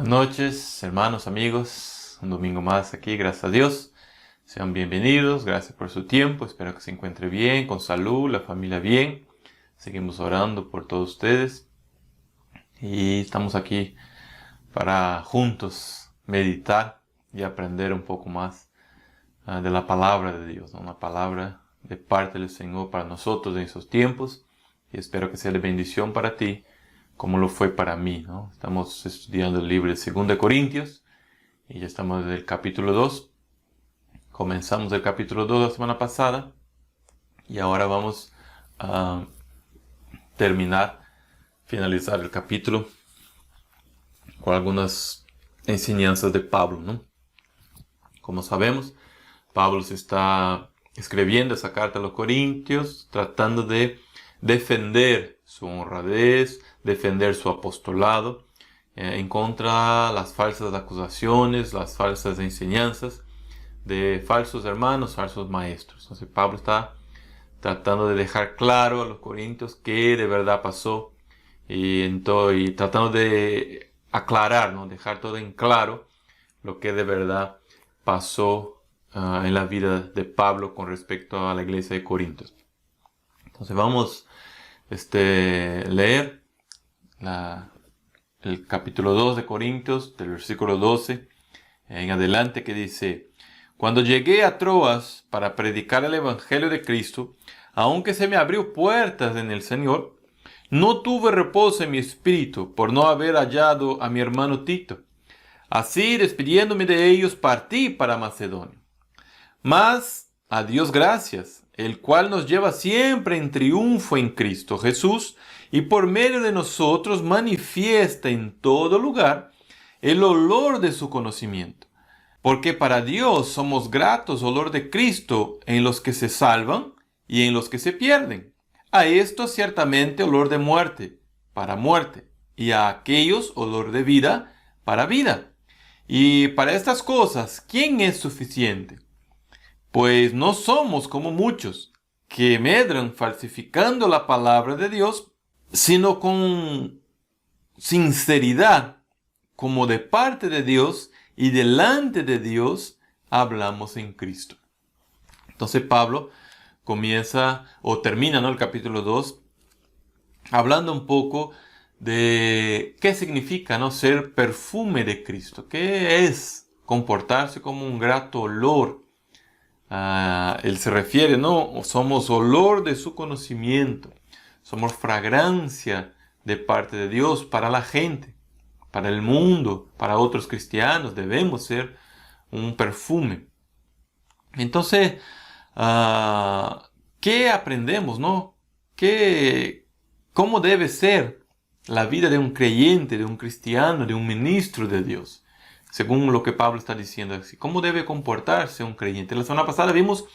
noches, hermanos, amigos. Un domingo más aquí, gracias a Dios. Sean bienvenidos, gracias por su tiempo. Espero que se encuentre bien, con salud, la familia bien. Seguimos orando por todos ustedes. Y estamos aquí para juntos meditar y aprender un poco más de la palabra de Dios, ¿no? Una palabra de parte del Señor para nosotros en esos tiempos. Y espero que sea de bendición para ti, como lo fue para mí, ¿no? Estamos estudiando el libro de 2 Corintios y ya estamos en el capítulo 2. Comenzamos el capítulo 2 la semana pasada y ahora vamos a finalizar el capítulo con algunas enseñanzas de Pablo, ¿no? Como sabemos, Pablo se está escribiendo esa carta a los Corintios tratando de defender su honradez, defender su apostolado en contra de las falsas acusaciones, las falsas enseñanzas de falsos hermanos, falsos maestros. Entonces Pablo está tratando de dejar claro a los corintios qué de verdad pasó y tratando de aclarar, ¿no? Dejar todo en claro lo que de verdad pasó en la vida de Pablo con respecto a la iglesia de Corintios. Entonces vamos leer el capítulo 2 de Corintios, del versículo 12 en adelante, que dice: Cuando llegué a Troas para predicar el evangelio de Cristo, aunque se me abrió puertas en el Señor, no tuve reposo en mi espíritu por no haber hallado a mi hermano Tito. Así, despidiéndome de ellos, partí para Macedonia. Mas, a Dios gracias, el cual nos lleva siempre en triunfo en Cristo Jesús, y por medio de nosotros manifiesta en todo lugar el olor de su conocimiento. Porque para Dios somos gratos olor de Cristo en los que se salvan y en los que se pierden. A estos ciertamente olor de muerte, para muerte, y a aquellos olor de vida, para vida. Y para estas cosas, ¿quién es suficiente? Pues no somos como muchos que medran falsificando la palabra de Dios, sino con sinceridad, como de parte de Dios y delante de Dios, hablamos en Cristo. Entonces Pablo comienza o termina, ¿no?, el capítulo 2 hablando un poco de qué significa, ¿no?, ser perfume de Cristo. ¿Qué es comportarse como un grato olor? Él se refiere, ¿no? Somos olor de su conocimiento. Somos fragancia de parte de Dios para la gente, para el mundo, para otros cristianos. Debemos ser un perfume. Entonces, ¿qué aprendemos, no? ¿Cómo debe ser la vida de un creyente, de un cristiano, de un ministro de Dios? Según lo que Pablo está diciendo así, ¿cómo debe comportarse un creyente? La semana pasada vimos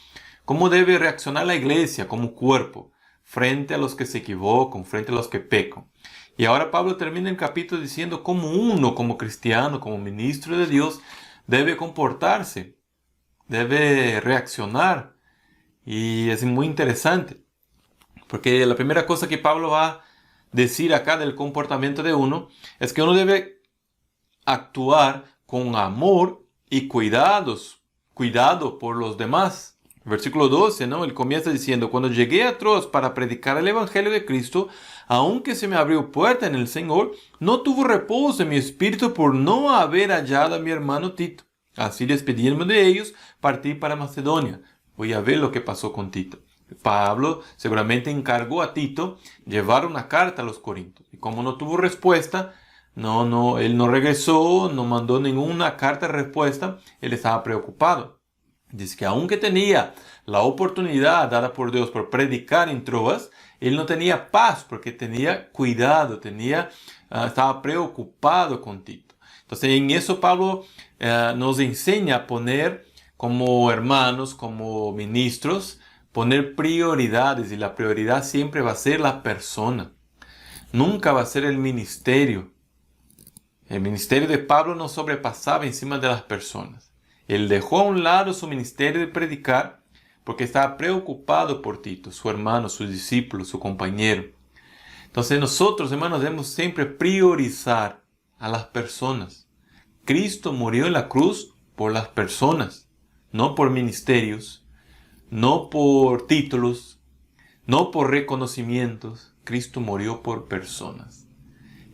cómo debe reaccionar la iglesia como cuerpo frente a los que se equivocan, frente a los que pecan. Y ahora Pablo termina el capítulo diciendo cómo uno, como cristiano, como ministro de Dios, debe comportarse, debe reaccionar. Y es muy interesante, porque la primera cosa que Pablo va a decir acá del comportamiento de uno es que uno debe actuar con amor y cuidado por los demás. Versículo 12, ¿no? Él comienza diciendo: Cuando llegué a Troas para predicar el evangelio de Cristo, aunque se me abrió puerta en el Señor, no tuve reposo en mi espíritu por no haber hallado a mi hermano Tito. Así, despidiéndome de ellos, partí para Macedonia. Voy a ver lo que pasó con Tito. Pablo seguramente encargó a Tito llevar una carta a los Corintios. Y como no tuvo respuesta, él no regresó, no mandó ninguna carta de respuesta. Él estaba preocupado. Dice que aunque tenía la oportunidad dada por Dios por predicar en Troas, él no tenía paz porque tenía cuidado, estaba preocupado con Tito. Entonces en eso Pablo nos enseña a poner como hermanos, como ministros, poner prioridades, y la prioridad siempre va a ser la persona. Nunca va a ser el ministerio. El ministerio de Pablo no sobrepasaba encima de las personas. Él dejó a un lado su ministerio de predicar porque estaba preocupado por Tito, su hermano, su discípulo, su compañero. Entonces nosotros, hermanos, debemos siempre priorizar a las personas. Cristo murió en la cruz por las personas, no por ministerios, no por títulos, no por reconocimientos. Cristo murió por personas.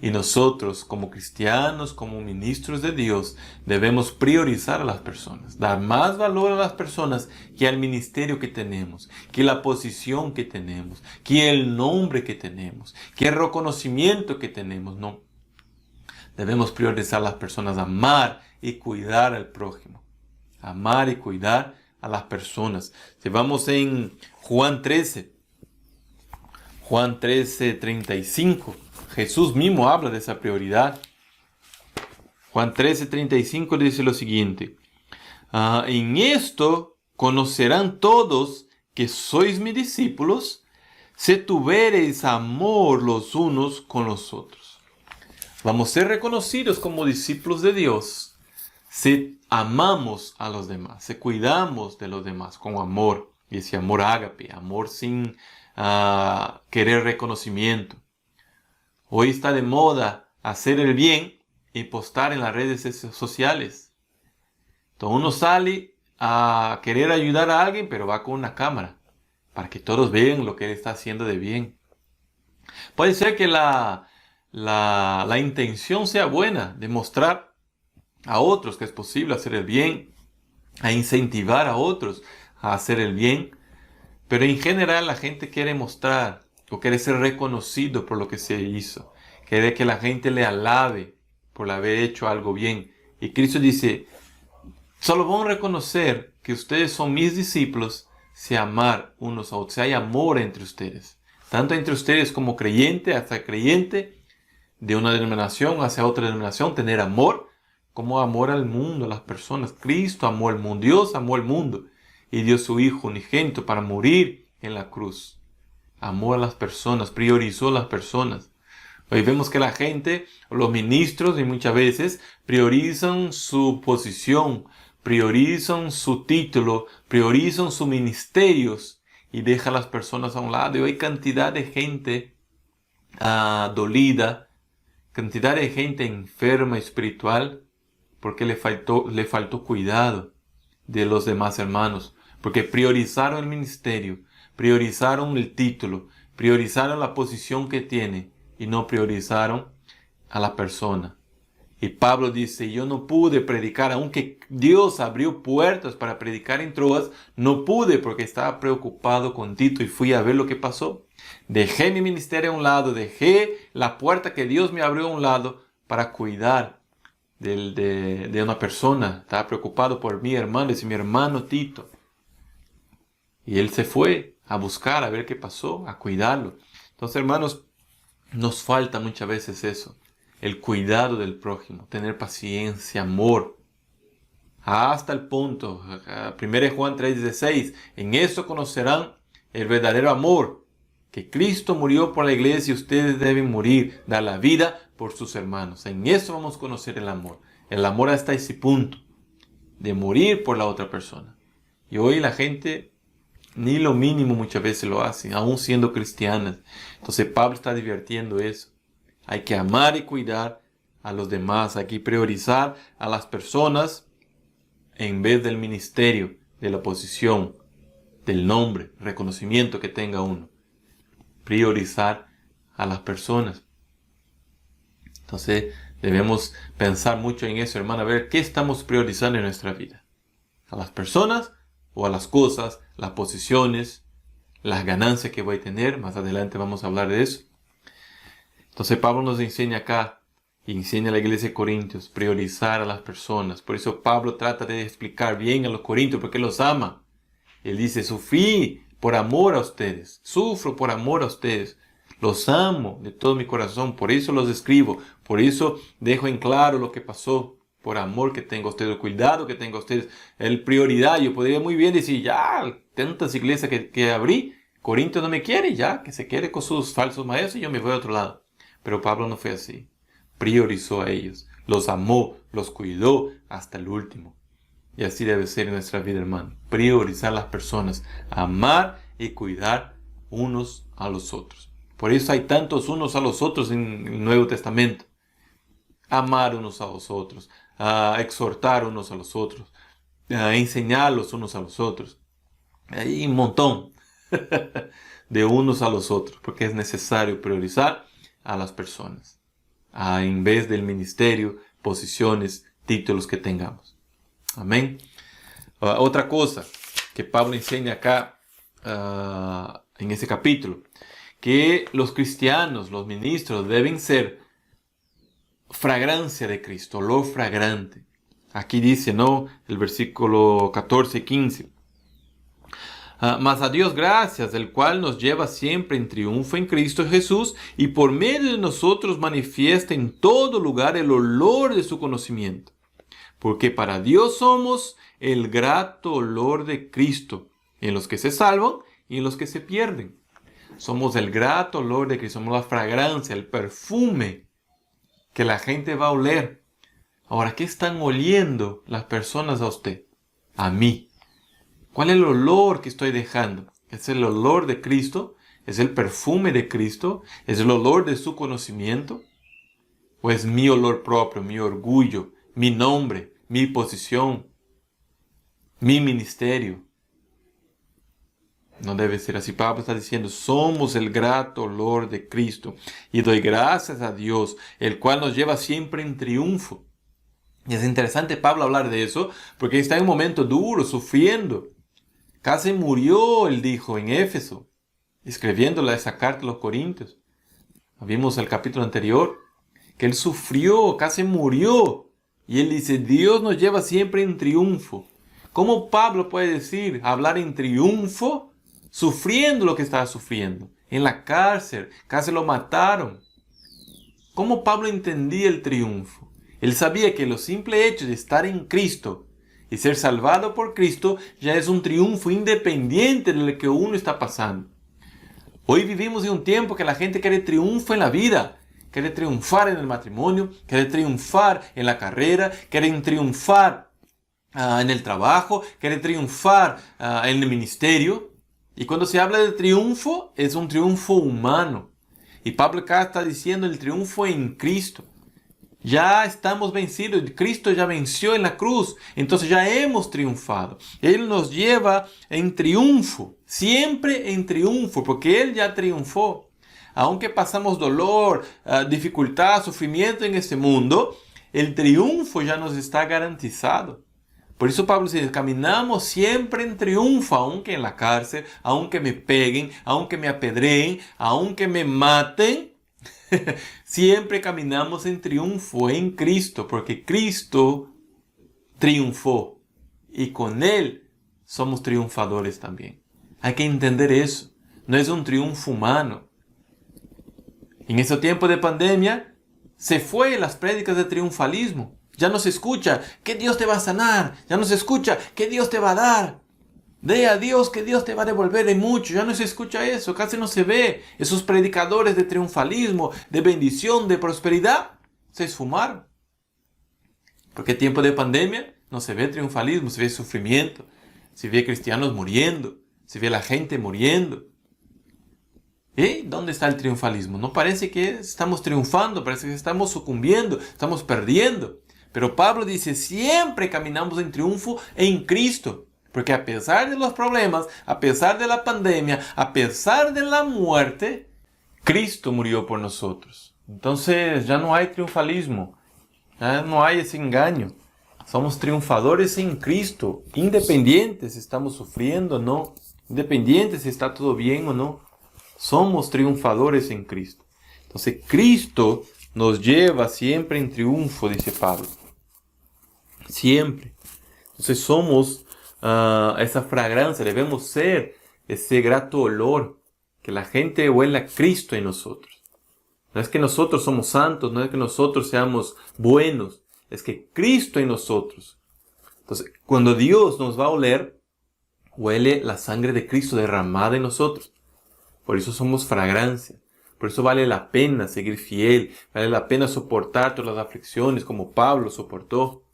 Y nosotros, como cristianos, como ministros de Dios, debemos priorizar a las personas, dar más valor a las personas que al ministerio que tenemos, que la posición que tenemos, que el nombre que tenemos, que el reconocimiento que tenemos. No, debemos priorizar a las personas, amar y cuidar al prójimo. Amar y cuidar a las personas. Si vamos en Juan 13, 35. Jesús mismo habla de esa prioridad. Juan 13:35 dice lo siguiente. En esto conocerán todos que sois mis discípulos, si tuviereis amor los unos con los otros. Vamos a ser reconocidos como discípulos de Dios si amamos a los demás, si cuidamos de los demás con amor. Y ese amor ágape, amor sin querer reconocimiento. Hoy está de moda hacer el bien y postar en las redes sociales. Entonces uno sale a querer ayudar a alguien, pero va con una cámara para que todos vean lo que él está haciendo de bien. Puede ser que la intención sea buena, de mostrar a otros que es posible hacer el bien, a incentivar a otros a hacer el bien, pero en general la gente quiere mostrar o quiere ser reconocido por lo que se hizo. Quiere que la gente le alabe por haber hecho algo bien. Y Cristo dice, solo van a reconocer que ustedes son mis discípulos si amar unos a otros, si hay amor entre ustedes. Tanto entre ustedes como creyente hasta creyente de una denominación hacia otra denominación, tener amor como amor al mundo, a las personas. Cristo amó al mundo, Dios amó al mundo y dio su Hijo unigénito para morir en la cruz. Amó a las personas, priorizó a las personas. Hoy vemos que la gente, los ministros, y muchas veces priorizan su posición, priorizan su título, priorizan sus ministerios y dejan a las personas a un lado. Y hay cantidad de gente dolida, cantidad de gente enferma espiritual, porque le faltó cuidado de los demás hermanos, porque priorizaron el ministerio, priorizaron el título, priorizaron la posición que tiene y no priorizaron a la persona. Y Pablo dice, yo no pude predicar, aunque Dios abrió puertas para predicar en Troas, no pude porque estaba preocupado con Tito y fui a ver lo que pasó. Dejé mi ministerio a un lado, dejé la puerta que Dios me abrió a un lado para cuidar de una persona. Estaba preocupado por mi hermano, es mi hermano Tito. Y él se fue a buscar, a ver qué pasó, a cuidarlo. Entonces, hermanos, nos falta muchas veces eso. El cuidado del prójimo, tener paciencia, amor. Hasta el punto, 1 Juan 3:16, en eso conocerán el verdadero amor, que Cristo murió por la iglesia y ustedes deben morir, dar la vida por sus hermanos. En eso vamos a conocer el amor. El amor hasta ese punto, de morir por la otra persona. Y hoy la gente ni lo mínimo muchas veces lo hace, aún siendo cristianas. Entonces Pablo está advirtiendo eso. Hay que amar y cuidar a los demás. Hay que priorizar a las personas en vez del ministerio, de la posición, del nombre, reconocimiento que tenga uno. Priorizar a las personas. Entonces debemos pensar mucho en eso, hermano. A ver, ¿qué estamos priorizando en nuestra vida? ¿A las personas o a las cosas, las posiciones, las ganancias que voy a tener? Más adelante vamos a hablar de eso. Entonces Pablo nos enseña acá, y enseña a la iglesia de Corintios, priorizar a las personas. Por eso Pablo trata de explicar bien a los corintios, porque los ama. Él dice, sufrí por amor a ustedes, sufro por amor a ustedes, los amo de todo mi corazón, por eso los escribo, por eso dejo en claro lo que pasó, por amor que tengo a ustedes, el cuidado que tengo a ustedes, el prioridad. Yo podría muy bien decir, ya, tantas iglesias que abrí, Corintios no me quiere, ya, que se quede con sus falsos maestros y yo me voy a otro lado. Pero Pablo no fue así. Priorizó a ellos, los amó, los cuidó hasta el último. Y así debe ser en nuestra vida, hermano. Priorizar a las personas, amar y cuidar unos a los otros. Por eso hay tantos unos a los otros en el Nuevo Testamento. amar unos a los otros, a exhortar unos a los otros, a enseñarlos unos a los otros. Hay un montón de unos a los otros, porque es necesario priorizar a las personas, en vez del ministerio, posiciones, títulos que tengamos. Amén. Otra cosa que Pablo enseña acá en este capítulo, que los cristianos, los ministros, deben ser fragancia de Cristo, olor fragante. Aquí dice, ¿no? El versículo 14 y 15. Mas a Dios gracias, el cual nos lleva siempre en triunfo en Cristo Jesús, y por medio de nosotros manifiesta en todo lugar el olor de su conocimiento. Porque para Dios somos el grato olor de Cristo, en los que se salvan y en los que se pierden. Somos el grato olor de Cristo, somos la fragancia, el perfume que la gente va a oler. Ahora, ¿qué están oliendo las personas a usted? A mí. ¿Cuál es el olor que estoy dejando? ¿Es el olor de Cristo? ¿Es el perfume de Cristo? ¿Es el olor de su conocimiento? ¿O es mi olor propio, mi orgullo, mi nombre, mi posición, mi ministerio? No debe ser así. Pablo está diciendo, somos el grato olor de Cristo. Y doy gracias a Dios, el cual nos lleva siempre en triunfo. Y es interesante Pablo hablar de eso, porque está en un momento duro, sufriendo. Casi murió, él dijo, en Éfeso, escribiéndole esa carta a los Corintios. Vimos el capítulo anterior, que él sufrió, casi murió. Y él dice, Dios nos lleva siempre en triunfo. ¿Cómo Pablo puede decir, hablar en triunfo, sufriendo lo que estaba sufriendo? En la cárcel, casi lo mataron. ¿Cómo Pablo entendía el triunfo? Él sabía que lo simple hecho de estar en Cristo y ser salvado por Cristo ya es un triunfo independiente de lo que uno está pasando. Hoy vivimos en un tiempo que la gente quiere triunfo en la vida. Quiere triunfar en el matrimonio, quiere triunfar en la carrera, quiere triunfar en el trabajo, quiere triunfar en el ministerio. Y cuando se habla de triunfo, es un triunfo humano. Y Pablo acá está diciendo el triunfo en Cristo. Ya estamos vencidos, Cristo ya venció en la cruz, entonces ya hemos triunfado. Él nos lleva en triunfo, siempre en triunfo, porque Él ya triunfó. Aunque pasamos dolor, dificultad, sufrimiento en este mundo, el triunfo ya nos está garantizado. Por eso Pablo dice, caminamos siempre en triunfo, aunque en la cárcel, aunque me peguen, aunque me apedreen, aunque me maten. Siempre caminamos en triunfo en Cristo, porque Cristo triunfó y con Él somos triunfadores también. Hay que entender eso. No es un triunfo humano. En este tiempo de pandemia se fue las prédicas de triunfalismo. Ya no se escucha que Dios te va a sanar. Ya no se escucha que Dios te va a dar. Dé a Dios que Dios te va a devolver en mucho. Ya no se escucha eso, casi no se ve. Esos predicadores de triunfalismo, de bendición, de prosperidad, se esfumaron. Porque en tiempo de pandemia no se ve triunfalismo, se ve sufrimiento. Se ve cristianos muriendo, se ve la gente muriendo. ¿Y dónde está el triunfalismo? No parece que estamos triunfando, parece que estamos sucumbiendo, estamos perdiendo. Pero Pablo dice, siempre caminamos en triunfo en Cristo. Porque a pesar de los problemas, a pesar de la pandemia, a pesar de la muerte, Cristo murió por nosotros. Entonces ya no hay triunfalismo, ya no hay ese engaño. Somos triunfadores en Cristo, independientes si estamos sufriendo o no, independientes si está todo bien o no. Somos triunfadores en Cristo. Entonces Cristo nos lleva siempre en triunfo, dice Pablo. Siempre. Entonces somos esa fragancia, debemos ser ese grato olor, que la gente huela a Cristo en nosotros. No es que nosotros somos santos, no es que nosotros seamos buenos, es que Cristo en nosotros. Entonces, cuando Dios nos va a oler, huele la sangre de Cristo derramada en nosotros. Por eso somos fragancia. Por eso vale la pena seguir fiel, vale la pena soportar todas las aflicciones como Pablo soportó.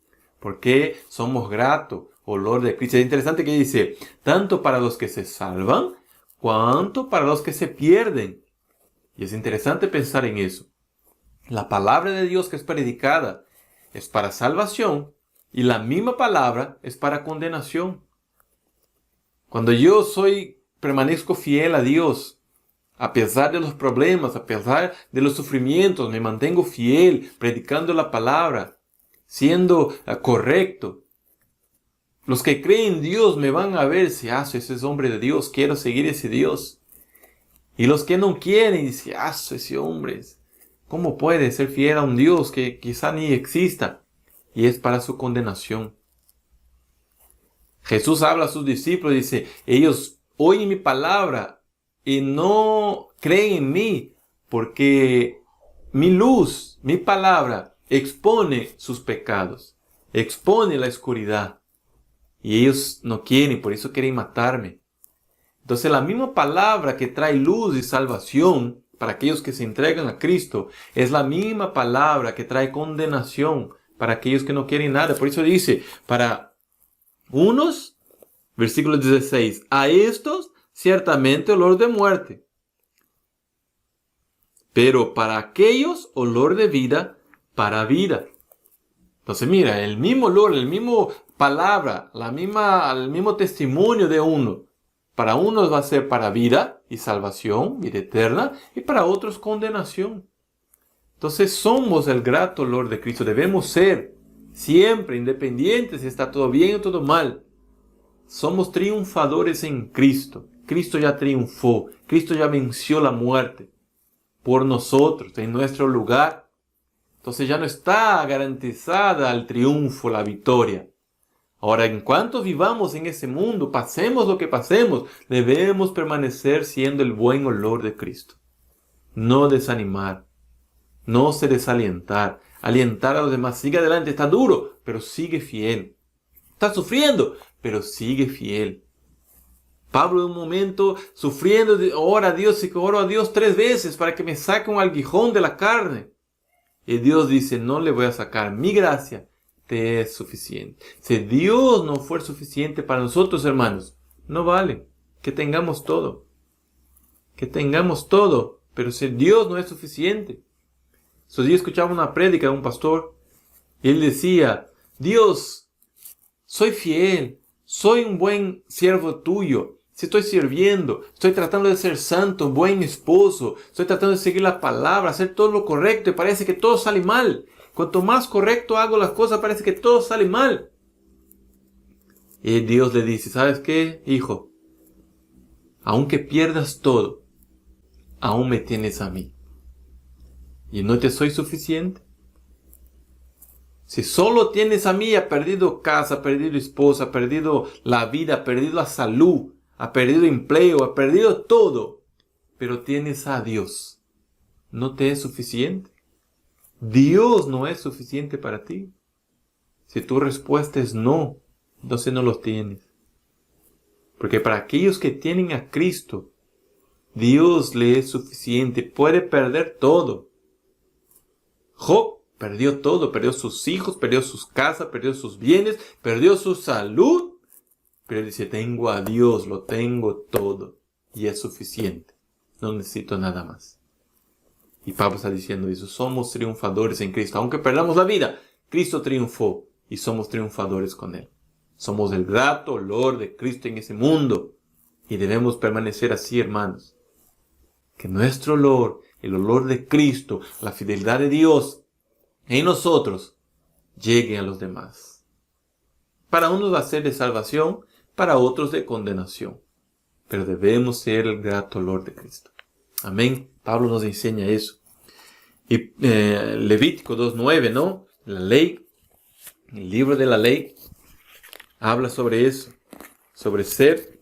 Porque somos gratos, olor de Cristo. Es interesante que dice, tanto para los que se salvan, cuanto para los que se pierden. Y es interesante pensar en eso. La palabra de Dios que es predicada es para salvación y la misma palabra es para condenación. Cuando yo permanezco fiel a Dios, a pesar de los problemas, a pesar de los sufrimientos, me mantengo fiel, predicando la palabra, siendo correcto. Los que creen en Dios me van a ver si, ese es hombre de Dios, quiero seguir ese Dios. Y los que no quieren, dicen, ese hombre, ¿cómo puede ser fiel a un Dios que quizá ni exista? Y es para su condenación. Jesús habla a sus discípulos y dice, ellos oyen mi palabra y no creen en mí, porque mi luz, mi palabra, expone sus pecados, expone la oscuridad. Y ellos no quieren, por eso quieren matarme. Entonces la misma palabra que trae luz y salvación para aquellos que se entregan a Cristo, es la misma palabra que trae condenación para aquellos que no quieren nada. Por eso dice, para unos, versículo 16, a estos ciertamente olor de muerte, pero para aquellos olor de vida para vida. Entonces mira, el mismo olor, el mismo palabra, el mismo testimonio de uno. Para unos va a ser para vida y salvación, vida eterna, y para otros condenación. Entonces somos el grato olor de Cristo. Debemos ser siempre independientes si está todo bien o todo mal. Somos triunfadores en Cristo. Cristo ya triunfó. Cristo ya venció la muerte por nosotros, en nuestro lugar. Entonces ya no está garantizada el triunfo, la victoria. Ahora, en cuanto vivamos en ese mundo, pasemos lo que pasemos, debemos permanecer siendo el buen olor de Cristo. No desanimar, no se desalientar, alientar a los demás. Sigue adelante, está duro, pero sigue fiel. Está sufriendo, pero sigue fiel. Pablo en un momento sufriendo, ora a Dios y oro a Dios 3 veces para que me saque un aguijón de la carne. Y Dios dice, no le voy a sacar, mi gracia te es suficiente. Si Dios no fue suficiente para nosotros, hermanos, no vale que tengamos todo. Que tengamos todo, pero si Dios no es suficiente. Esos días escuchaba una prédica de un pastor y él decía, Dios, soy fiel, soy un buen siervo tuyo. Si estoy sirviendo, estoy tratando de ser santo, buen esposo, estoy tratando de seguir la palabra, hacer todo lo correcto y parece que todo sale mal. Cuanto más correcto hago las cosas, parece que todo sale mal. Y Dios le dice, ¿sabes qué, hijo? Aunque pierdas todo, aún me tienes a mí. ¿Y no te soy suficiente? Si solo tienes a mí, ha perdido casa, ha perdido esposa, ha perdido la vida, ha perdido la salud, ha perdido empleo, ha perdido todo. Pero tienes a Dios. ¿No te es suficiente? Dios no es suficiente para ti. Si tu respuesta es no, entonces no lo tienes. Porque para aquellos que tienen a Cristo, Dios le es suficiente. Puede perder todo. Job perdió todo. Perdió sus hijos, perdió sus casas, perdió sus bienes, perdió su salud. Pero él dice, tengo a Dios, lo tengo todo. Y es suficiente. No necesito nada más. Y Pablo está diciendo eso, somos triunfadores en Cristo. Aunque perdamos la vida, Cristo triunfó y somos triunfadores con Él. Somos el grato olor de Cristo en ese mundo. Y debemos permanecer así, hermanos. Que nuestro olor, el olor de Cristo, la fidelidad de Dios en nosotros, llegue a los demás. Para unos va a ser de salvación, para otros de condenación. Pero debemos ser el grato olor de Cristo. Amén. Pablo nos enseña eso. Y Levítico 2:9, ¿no? La ley, el libro de la ley, habla sobre eso. Sobre ser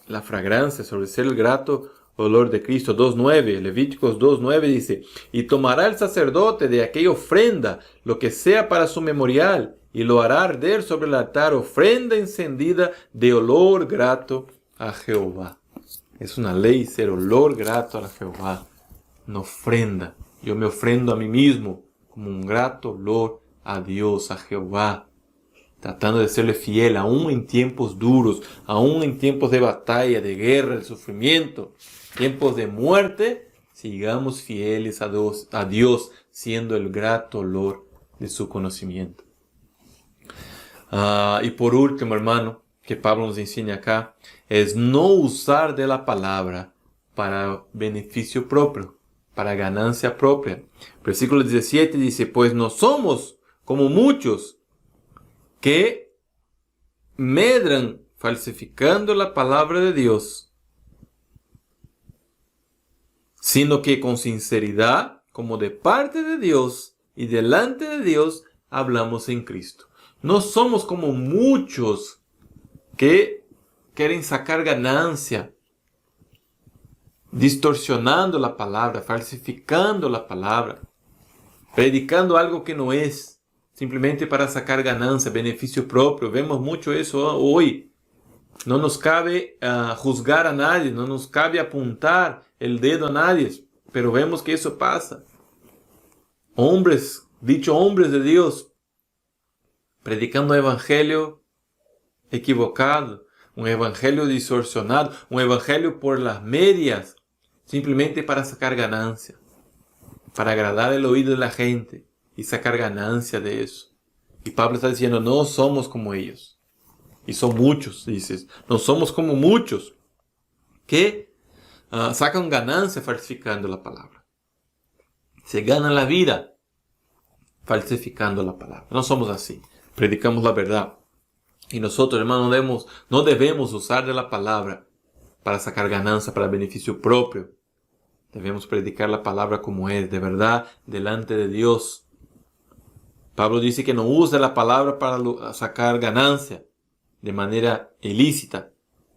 la fragancia, sobre ser el grato olor de Cristo. 2:9, Levíticos 2:9 dice, y tomará el sacerdote de aquella ofrenda lo que sea para su memorial, y lo hará arder sobre el altar ofrenda encendida de olor grato a Jehová. Es una ley ser olor grato a Jehová. Una ofrenda. Yo me ofrendo a mí mismo como un grato olor a Dios, a Jehová. Tratando de serle fiel aún en tiempos duros, aún en tiempos de batalla, de guerra, de sufrimiento, tiempos de muerte. sigamos fieles a Dios, siendo el grato olor de su conocimiento. Y por último, hermano, que Pablo nos enseña acá, es no usar de la palabra para beneficio propio, para ganancia propia. Versículo 17 dice, pues no somos como muchos que medran falsificando la palabra de Dios, sino que con sinceridad, como de parte de Dios y delante de Dios, hablamos en Cristo. No somos como muchos que quieren sacar ganancia, distorsionando la palabra, falsificando la palabra, predicando algo que no es, simplemente para sacar ganancia, beneficio propio. Vemos mucho eso hoy. No nos cabe juzgar a nadie, no nos cabe apuntar el dedo a nadie, pero vemos que eso pasa. Hombres de Dios, predicando un evangelio equivocado, un evangelio distorsionado, un evangelio por las medias, simplemente para sacar ganancia, para agradar el oído de la gente y sacar ganancia de eso. Y Pablo está diciendo, no somos como ellos. Y son muchos, dices, no somos como muchos que sacan ganancia falsificando la palabra. Se ganan la vida falsificando la palabra. No somos así. Predicamos la verdad. Y nosotros, hermanos, no debemos usar de la palabra para sacar ganancia, para beneficio propio. Debemos predicar la palabra como es, de verdad, delante de Dios. Pablo dice que no usa la palabra para sacar ganancia de manera ilícita.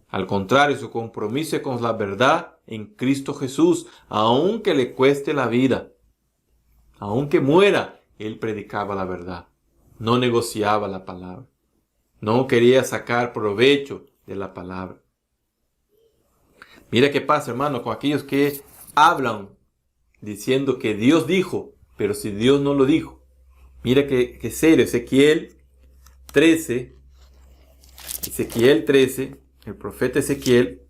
Al contrario, su compromiso es con la verdad en Cristo Jesús, aunque le cueste la vida. Aunque muera, él predicaba la verdad. No negociaba la palabra. No quería sacar provecho de la palabra. Mira qué pasa, hermano, con aquellos que hablan diciendo que Dios dijo, pero si Dios no lo dijo. Mira qué serio. Ezequiel 13, el profeta Ezequiel,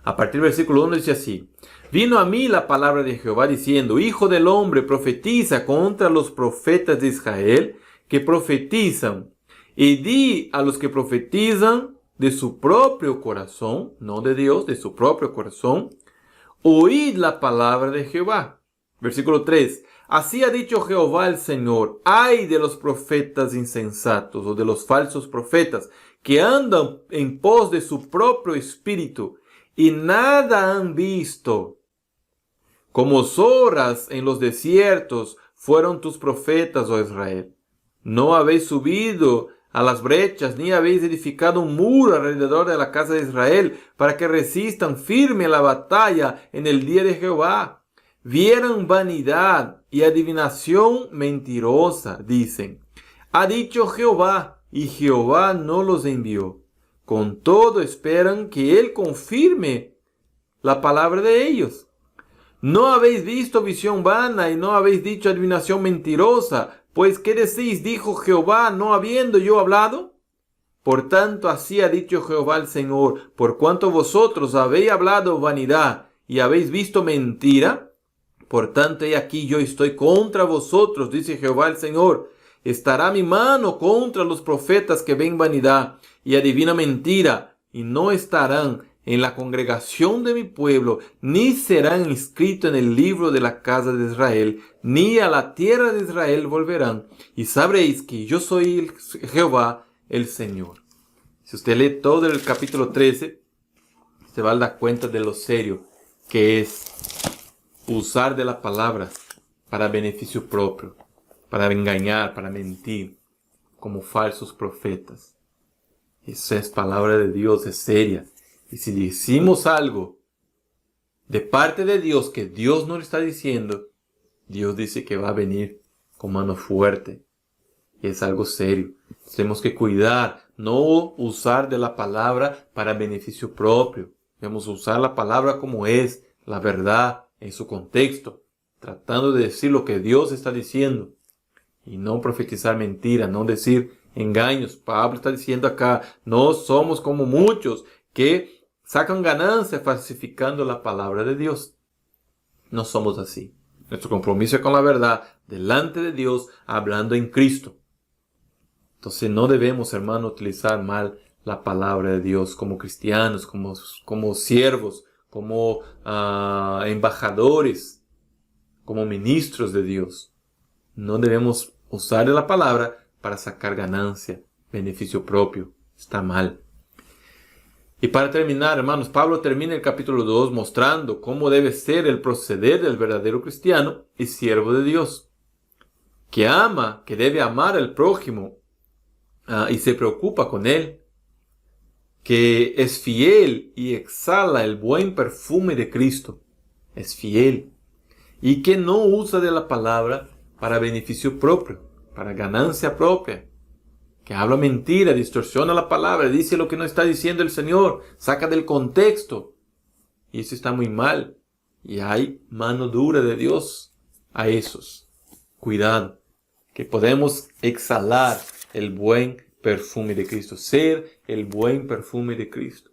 a partir del versículo 1 dice así: vino a mí la palabra de Jehová diciendo, hijo del hombre, profetiza contra los profetas de Israel que profetizan, y di a los que profetizan de su propio corazón, no de Dios, de su propio corazón, oíd la palabra de Jehová. Versículo 3. Así ha dicho Jehová el Señor, ay de los profetas insensatos o de los falsos profetas que andan en pos de su propio espíritu y nada han visto. Como zorras en los desiertos fueron tus profetas, oh Israel. No habéis subido a las brechas, ni habéis edificado un muro alrededor de la casa de Israel, para que resistan firme a la batalla en el día de Jehová. Vieran vanidad y adivinación mentirosa, dicen. Ha dicho Jehová, y Jehová no los envió. Con todo esperan que Él confirme la palabra de ellos. No habéis visto visión vana y no habéis dicho adivinación mentirosa. Pues, ¿qué decís? Dijo Jehová, no habiendo yo hablado. Por tanto, así ha dicho Jehová el Señor, por cuanto vosotros habéis hablado vanidad y habéis visto mentira, por tanto, he aquí yo estoy contra vosotros, dice Jehová el Señor. Estará mi mano contra los profetas que ven vanidad y adivinan mentira, y no estarán en la congregación de mi pueblo, ni serán inscritos en el libro de la casa de Israel, ni a la tierra de Israel volverán, y sabréis que yo soy Jehová el Señor. Si usted lee todo el capítulo 13, se va a dar cuenta de lo serio que es usar de la palabra para beneficio propio, para engañar, para mentir, como falsos profetas. Esa es palabra de Dios, es seria. Y si decimos algo de parte de Dios que Dios no le está diciendo, Dios dice que va a venir con mano fuerte. Y es algo serio. Tenemos que cuidar, no usar de la palabra para beneficio propio. Debemos usar la palabra como es, la verdad, en su contexto, tratando de decir lo que Dios está diciendo. Y no profetizar mentira, no decir engaños. Pablo está diciendo acá, no somos como muchos que sacan ganancia falsificando la palabra de Dios. No somos así. Nuestro compromiso es con la verdad, delante de Dios, hablando en Cristo. Entonces no debemos, hermano, utilizar mal la palabra de Dios como cristianos, como siervos, como embajadores, como ministros de Dios. No debemos usar la palabra para sacar ganancia, beneficio propio. Está mal. Y para terminar, hermanos, Pablo termina el capítulo 2 mostrando cómo debe ser el proceder del verdadero cristiano y siervo de Dios, que ama, que debe amar al prójimo y se preocupa con él, que es fiel y exhala el buen perfume de Cristo, es fiel, y que no usa de la palabra para beneficio propio, para ganancia propia, que habla mentira, distorsiona la palabra, dice lo que no está diciendo el Señor, saca del contexto. Y eso está muy mal. Y hay mano dura de Dios a esos. Cuidado, que podemos exhalar el buen perfume de Cristo, ser el buen perfume de Cristo,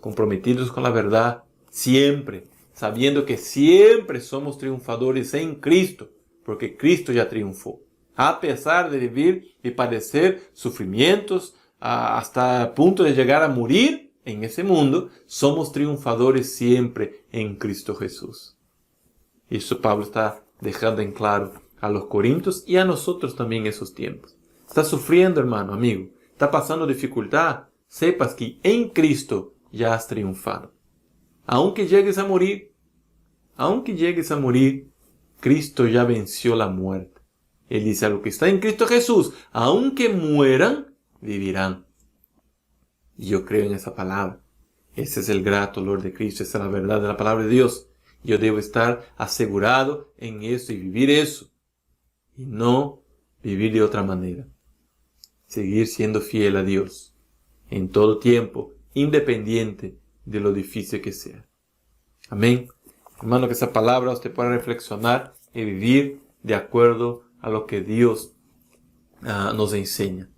comprometidos con la verdad siempre, sabiendo que siempre somos triunfadores en Cristo, porque Cristo ya triunfó. A pesar de vivir y padecer sufrimientos hasta el punto de llegar a morir en ese mundo, somos triunfadores siempre en Cristo Jesús. Y eso Pablo está dejando en claro a los corintios y a nosotros también en esos tiempos. Estás sufriendo, hermano, amigo, está pasando dificultad, sepas que en Cristo ya has triunfado. Aunque llegues a morir, Cristo ya venció la muerte. Él dice, a lo que está en Cristo Jesús, aunque mueran, vivirán. Y yo creo en esa palabra. Ese es el grato olor de Cristo, esa es la verdad de la palabra de Dios. Yo debo estar asegurado en eso y vivir eso. Y no vivir de otra manera. Seguir siendo fiel a Dios en todo tiempo, independiente de lo difícil que sea. Amén. Hermano, que esa palabra usted pueda reflexionar y vivir de acuerdo a lo que Dios nos enseña.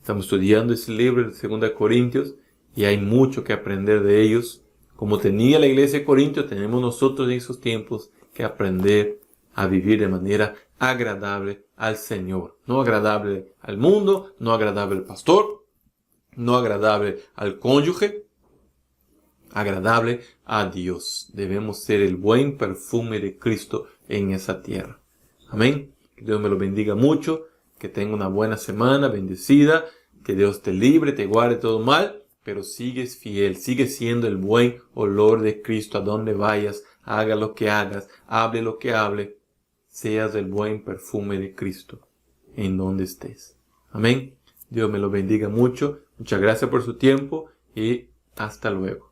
Estamos estudiando ese libro de 2 Corintios y hay mucho que aprender de ellos. Como tenía la iglesia de Corintios, tenemos nosotros en esos tiempos que aprender a vivir de manera agradable al Señor. No agradable al mundo, no agradable al pastor, no agradable al cónyuge, agradable a Dios. Debemos ser el buen perfume de Cristo en esa tierra. Amén. Que Dios me lo bendiga mucho, que tenga una buena semana, bendecida, que Dios te libre, te guarde todo mal, pero sigues fiel, sigues siendo el buen olor de Cristo a donde vayas, haga lo que hagas, hable lo que hable, seas el buen perfume de Cristo en donde estés. Amén. Dios me lo bendiga mucho, muchas gracias por su tiempo y hasta luego.